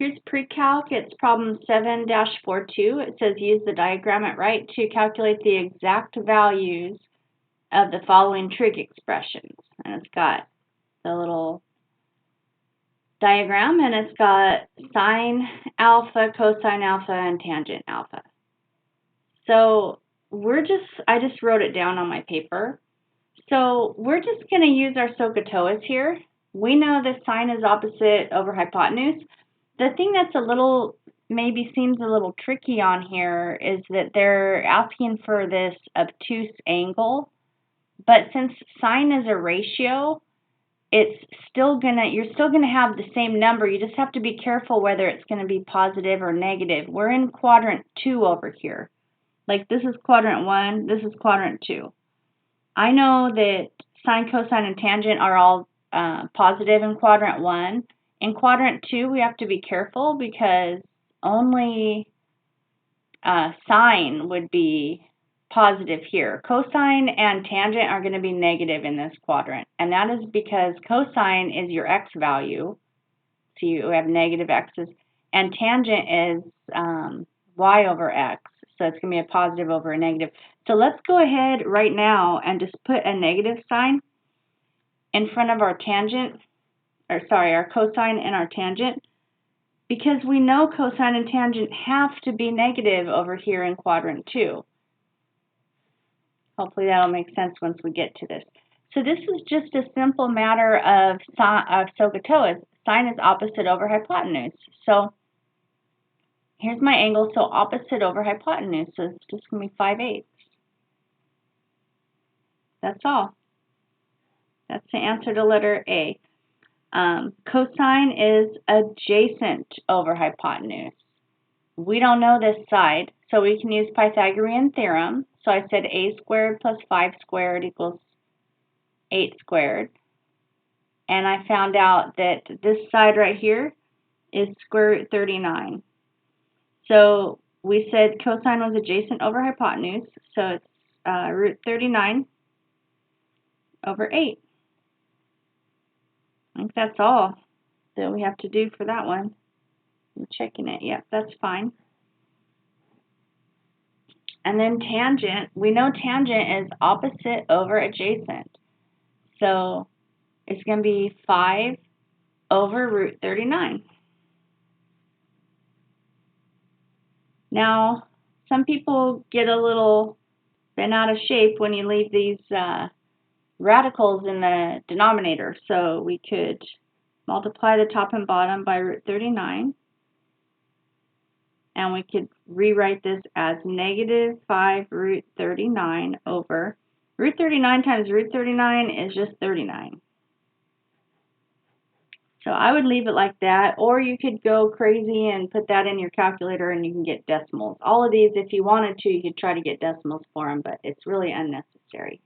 Here's pre-calc. It's problem 7-42. It says use the diagram at right to calculate the exact values of the following trig expressions. And it's got the little diagram, and it's got sine alpha, cosine alpha, and tangent alpha. So I just wrote it down on my paper. So we're just going to use our SOHCAHTOAs here. We know that sine is opposite over hypotenuse. The thing that's maybe seems a little tricky on here is that they're asking for this obtuse angle, but since sine is a ratio, you're still gonna have the same number. You just have to be careful whether it's gonna be positive or negative. We're in quadrant 2 over here. Like this is quadrant 1, this is quadrant 2. I know that sine, cosine, and tangent are all positive in quadrant 1. In quadrant 2, we have to be careful because only sine would be positive here. Cosine and tangent are going to be negative in this quadrant, and that is because cosine is your x value, so you have negative x's, and tangent is y over x, so it's going to be a positive over a negative. So let's go ahead right now and just put a negative sign in front of our tangent, our cosine and our tangent, because we know cosine and tangent have to be negative over here in quadrant 2. Hopefully that'll make sense once we get to this. So this is just a simple matter of SOHCAHTOA. Sine is opposite over hypotenuse. So here's my angle, so opposite over hypotenuse. So it's just going to be 5/8. That's all. That's the answer to letter A. Cosine is adjacent over hypotenuse. We don't know this side, so we can use Pythagorean theorem. So I said a squared plus 5 squared equals 8 squared. And I found out that this side right here is square root 39. So we said cosine was adjacent over hypotenuse, so it's root 39 over 8. I think that's all that we have to do for that one. I'm checking it. Yep, that's fine. And then tangent, we know tangent is opposite over adjacent. So it's going to be 5 over root 39. Now, some people get a little bent out of shape when you leave these radicals in the denominator. So we could multiply the top and bottom by root 39. And we could rewrite this as negative 5 root 39 over root 39 times root 39 is just 39. So I would leave it like that, or you could go crazy and put that in your calculator and you can get decimals. All of these, if you wanted to, you could try to get decimals for them, but it's really unnecessary.